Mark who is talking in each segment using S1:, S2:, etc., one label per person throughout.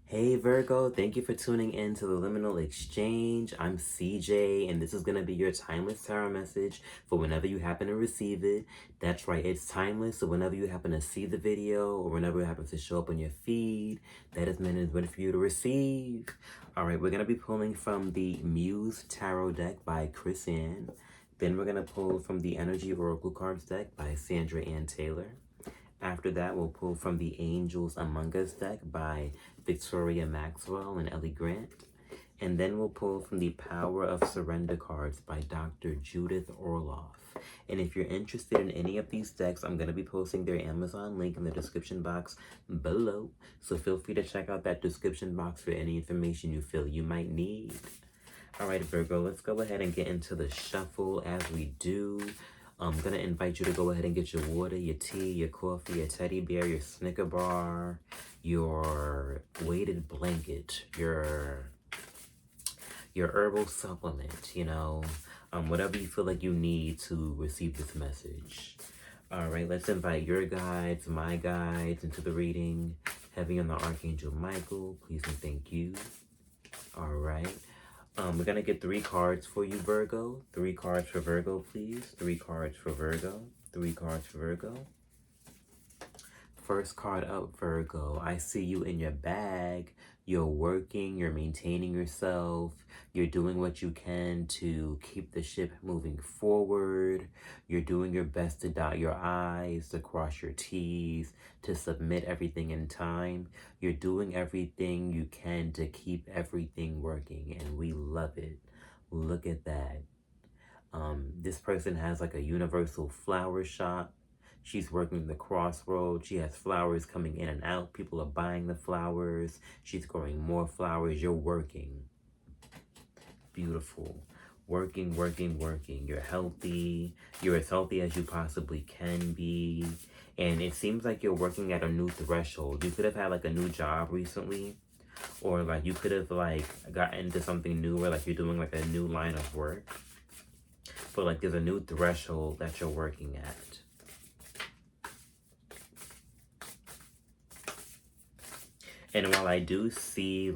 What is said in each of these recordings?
S1: Hey Virgo, thank you for tuning in to the Liminal Exchange. I'm CJ, and this is going to be your timeless tarot message for whenever you happen to receive it. That's right, it's timeless, so whenever you happen to see the video or whenever it happens to show up on your feed, that is meant for you to receive. All right, we're going to be pulling from the Muse Tarot deck by Chris Ann. Then we're going to pull from the Energy Oracle Cards deck by Sandra Ann Taylor. After that, we'll pull from the Angels Among Us deck by Victoria Maxwell and Ellie Grant. And then we'll pull from the Power of Surrender cards by Dr. Judith Orloff. And if you're interested in any of these decks, I'm going to be posting their Amazon link in the description box below. So feel free to check out that description box for any information you feel you might need. All right, Virgo, let's go ahead and get into the shuffle as we do. I'm going to invite you to go ahead and get your water, your tea, your coffee, your teddy bear, your Snicker bar, your weighted blanket, your herbal supplement, whatever you feel like you need to receive this message. All right, let's invite your guides, my guides into the reading. Heavy on the Archangel Michael, please and thank you. All right. We're going to get 3 cards for you, Virgo. 3 cards for Virgo, please. 3 cards for Virgo. 3 cards for Virgo. First card up, Virgo. I see you in your bag. You're working. You're maintaining yourself. You're doing what you can to keep the ship moving forward. You're doing your best to dot your I's, to cross your T's, to submit everything in time. You're doing everything you can to keep everything working, and we love it. Look at that. This person has like a universal flower shop. She's working the crossroads. She has flowers coming in and out. People are buying the flowers. She's growing more flowers. You're working. Beautiful. Working, working, working. You're healthy. You're as healthy as you possibly can be. And it seems like you're working at a new threshold. You could have had like a new job recently. Or like you could have like gotten into something new, or like you're doing like a new line of work. But like there's a new threshold that you're working at. And while I do see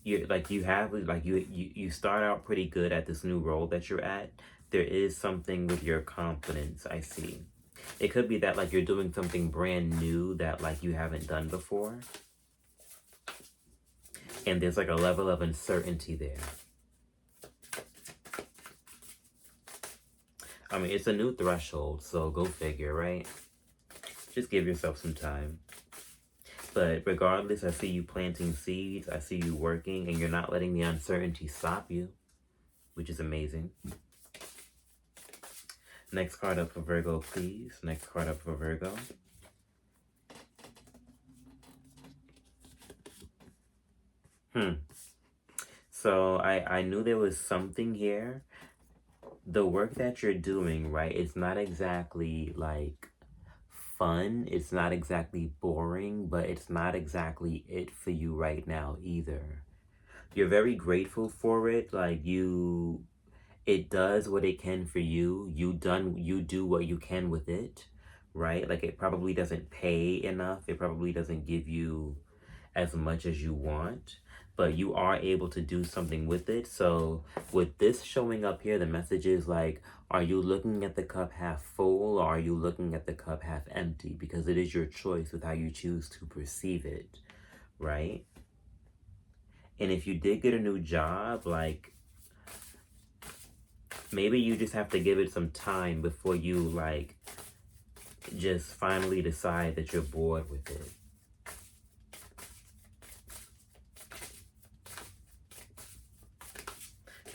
S1: you start out pretty good at this new role that you're at, there is something with your confidence I see. It could be that like you're doing something brand new that like you haven't done before. And there's like a level of uncertainty there. I mean, it's a new threshold, so go figure, right? Just give yourself some time. But regardless, I see you planting seeds. I see you working, and you're not letting the uncertainty stop you, which is amazing. Next card up for Virgo, please. Next card up for Virgo. So I knew there was something here. The work that you're doing, right, it's not exactly like fun. It's not exactly boring, but it's not exactly it for you right now either. You're very grateful for it. Like it does what it can for you. You do what you can with it, right? Like it probably doesn't pay enough. It probably doesn't give you as much as you want, but you are able to do something with it. So with this showing up here, the message is like, are you looking at the cup half full, or are you looking at the cup half empty? Because it is your choice with how you choose to perceive it, right? And if you did get a new job, like maybe you just have to give it some time before you like just finally decide that you're bored with it.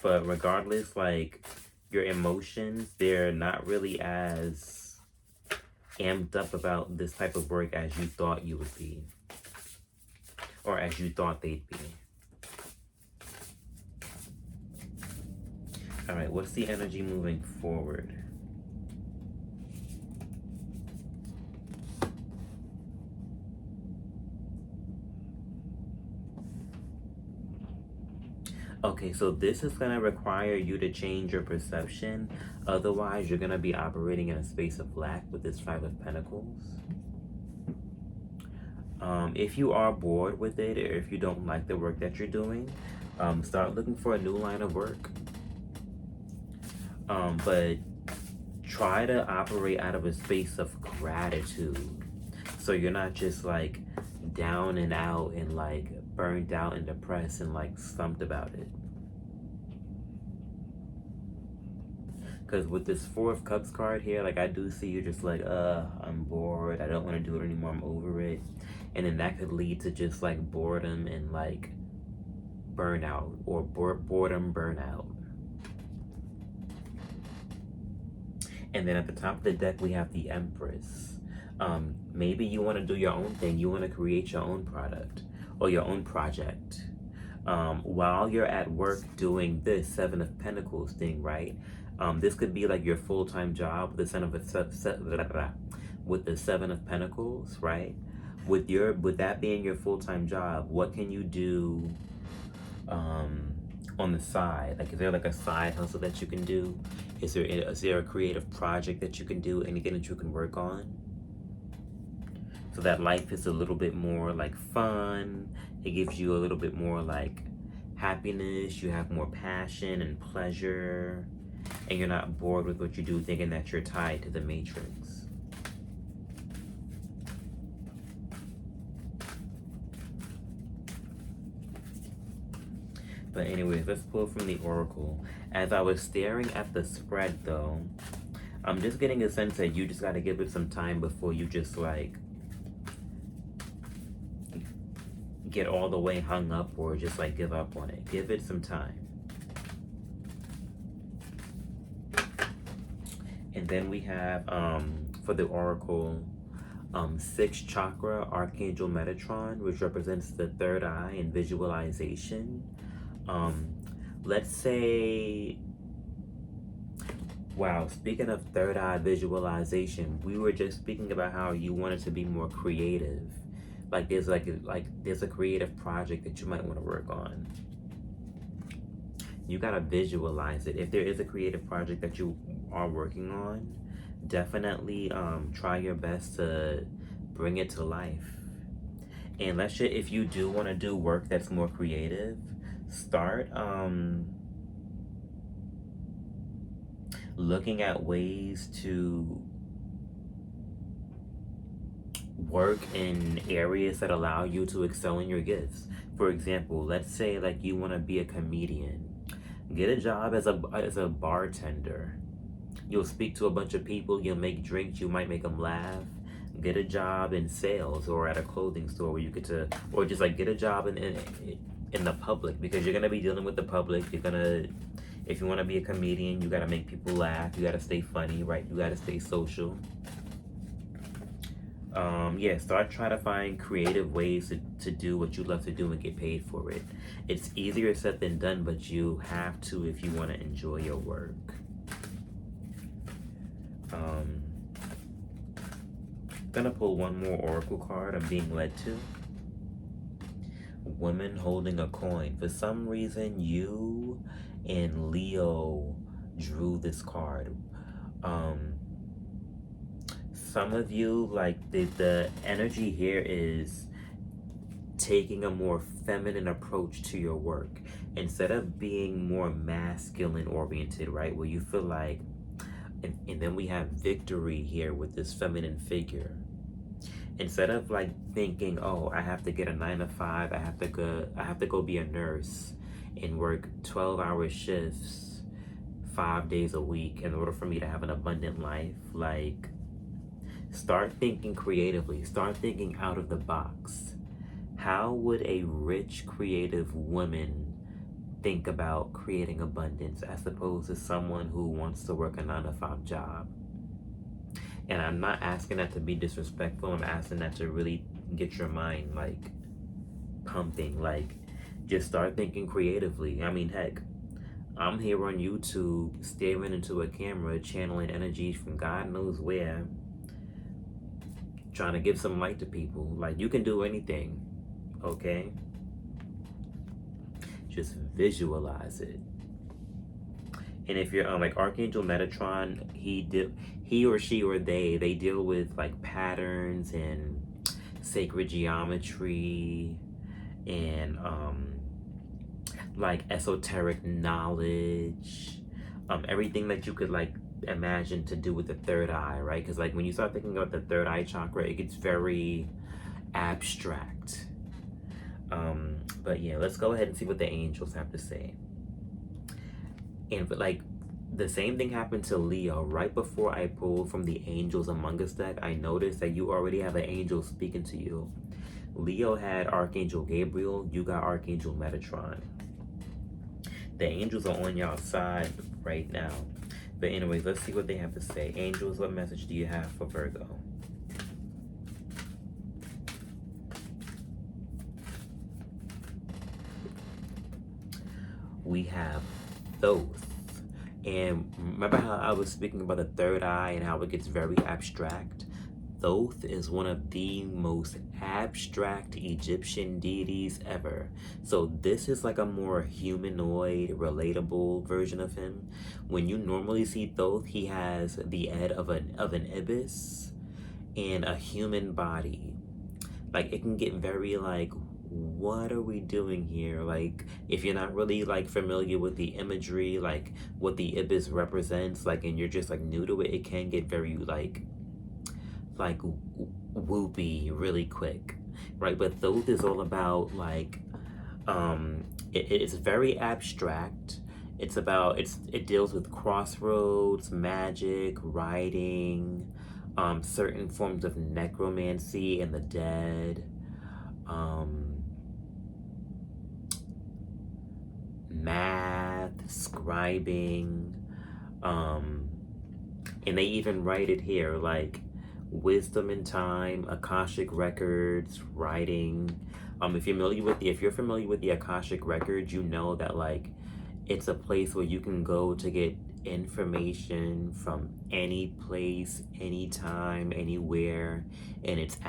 S1: But regardless, like your emotions, they're not really as amped up about this type of work as you thought you would be, or as you thought they'd be. All right, what's the energy moving forward? Okay, so this is going to require you to change your perception. Otherwise, you're going to be operating in a space of lack with this Five of Pentacles. If you are bored with it, or if you don't like the work that you're doing, start looking for a new line of work. But try to operate out of a space of gratitude. So you're not just like down and out and like burned out and depressed and like stumped about it. Because with this Four of Cups card here, like I do see you just like, I'm bored. I don't want to do it anymore. I'm over it. And then that could lead to just like boredom and like burnout, or boredom burnout. And then at the top of the deck, we have the Empress. Maybe you want to do your own thing. You want to create your own product or your own project. While you're at work doing this Seven of Pentacles thing, right? This could be like your full-time job with the Seven of Pentacles, right? With that being your full-time job, what can you do on the side? Like, is there like a side hustle that you can do? Is there a creative project that you can do? Anything that you can work on? So that life is a little bit more like fun. It gives you a little bit more like happiness. You have more passion and pleasure. And you're not bored with what you do, thinking that you're tied to the matrix. But anyways, let's pull from the Oracle. As I was staring at the spread though, I'm just getting a sense that you just got to give it some time before you just like get all the way hung up or just like give up on it. Give it some time. And then we have for the Oracle, 6th chakra, Archangel Metatron, which represents the third eye and visualization. Let's say, wow, speaking of third eye visualization, we were just speaking about how you wanted to be more creative. Like there's there's a creative project that you might want to work on. You gotta visualize it. If there is a creative project that you are working on, definitely try your best to bring it to life. And if you do want to do work that's more creative, start looking at ways to work in areas that allow you to excel in your gifts. For example, let's say like you want to be a comedian. Get a job as a bartender. You'll speak to a bunch of people, you'll make drinks, you might make them laugh. Get a job in sales or at a clothing store where you get to, or just like get a job in the public, because you're gonna be dealing with the public. If you want to be a comedian, you gotta make people laugh. You gotta stay funny, right? You gotta stay social. Yeah, start trying to find creative ways to do what you love to do and get paid for it. It's easier said than done, but you have to if you want to enjoy your work. Gonna pull one more Oracle card I'm being led to. Woman holding a coin. For some reason, you and Leo drew this card. Some of you, like the energy here is taking a more feminine approach to your work instead of being more masculine oriented, right? Where you feel like, and then we have Victory here with this feminine figure. Instead of like thinking, oh, I have to get a 9-to-5, I have to go be a nurse and work 12-hour shifts 5 days a week in order for me to have an abundant life. Like, start thinking creatively. Start thinking out of the box. How would a rich, creative woman think about creating abundance as opposed to someone who wants to work a 9-to-5 job? And I'm not asking that to be disrespectful. I'm asking that to really get your mind like pumping. Like, just start thinking creatively. I mean, heck, I'm here on YouTube staring into a camera, channeling energies from God knows where, trying to give some light to people. Like, you can do anything, okay? Just visualize it. And if you're like Archangel Metatron, he or she or they deal with like patterns and sacred geometry and like esoteric knowledge, everything that you could like imagine to do with the third eye, right? Because like when you start thinking about the third eye chakra, it gets very abstract. But yeah, let's go ahead and see what the angels have to say. And but like the same thing happened to Leo. Right before I pulled from the Angels Among Us deck, I noticed that you already have an angel speaking to you. Leo had Archangel Gabriel, you got Archangel Metatron. The angels are on y'all side right now. But anyways, let's see what they have to say. Angels, what message do you have for Virgo? We have Thoth. And remember how I was speaking about the third eye and how it gets very abstract? Thoth is one of the most abstract Egyptian deities ever. So this is like a more humanoid, relatable version of him. When you normally see Thoth, he has the head of an ibis and a human body. Like it can get very like, what are we doing here? Like if you're not really like familiar with the imagery, like what the ibis represents, like, and you're just like new to it, it can get very like whoopy really quick, right? But Thoth is all about like it's very abstract. It deals with crossroads, magic, writing, certain forms of necromancy and the dead, math, scribing, and they even write it here like wisdom in time, Akashic records, writing. If you're familiar with the Akashic records, you know that like it's a place where you can go to get information from any place, anytime, anywhere, and it's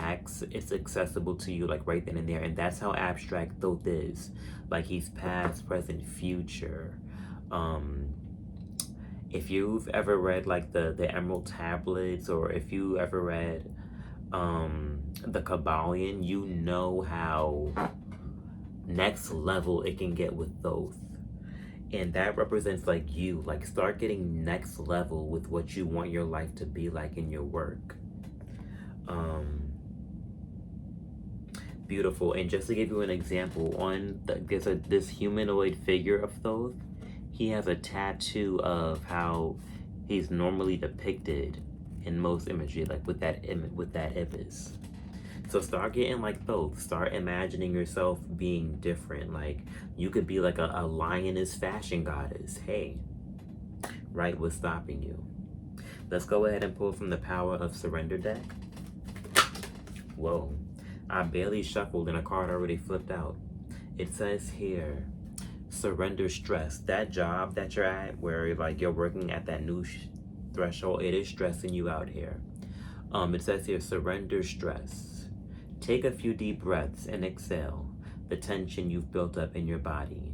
S1: accessible to you like right then and there. And that's how abstract Thoth is. Like he's past, present, future. If you've ever read like the Emerald Tablets, or if you ever read the Kabbalion, you know how next level it can get with Thoth. And that represents like you, like start getting next level with what you want your life to be like in your work. Beautiful. And just to give you an example, there's this humanoid figure of Thoth. He has a tattoo of how he's normally depicted in most imagery, like with that ibis. So start getting like Thoth. Start imagining yourself being different. Like you could be like a lioness fashion goddess. Hey, right? What's stopping you? Let's go ahead and pull from the Power of Surrender deck. Whoa. I barely shuffled and a card already flipped out. It says here, surrender stress. That job that you're at, where like you're working at that new threshold, it is stressing you out here. It says here, surrender stress. Take a few deep breaths and exhale the tension you've built up in your body.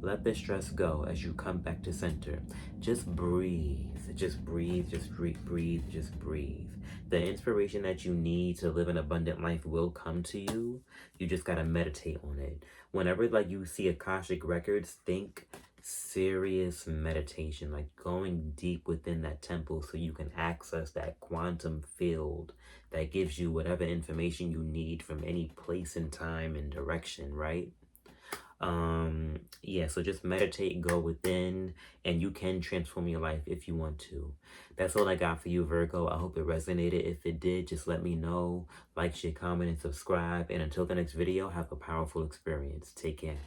S1: Let the stress go as you come back to center. Just breathe, just breathe, just breathe, just breathe. The inspiration that you need to live an abundant life will come to you. You just gotta meditate on it. Whenever like you see Akashic records, think serious meditation, like going deep within that temple so you can access that quantum field that gives you whatever information you need from any place and time and direction, right? Yeah, so just meditate, go within, and you can transform your life if you want to. That's all I got for you, Virgo. I hope it resonated. If it did, just let me know. Like, share, comment, and subscribe. And until the next video, have a powerful experience. Take care.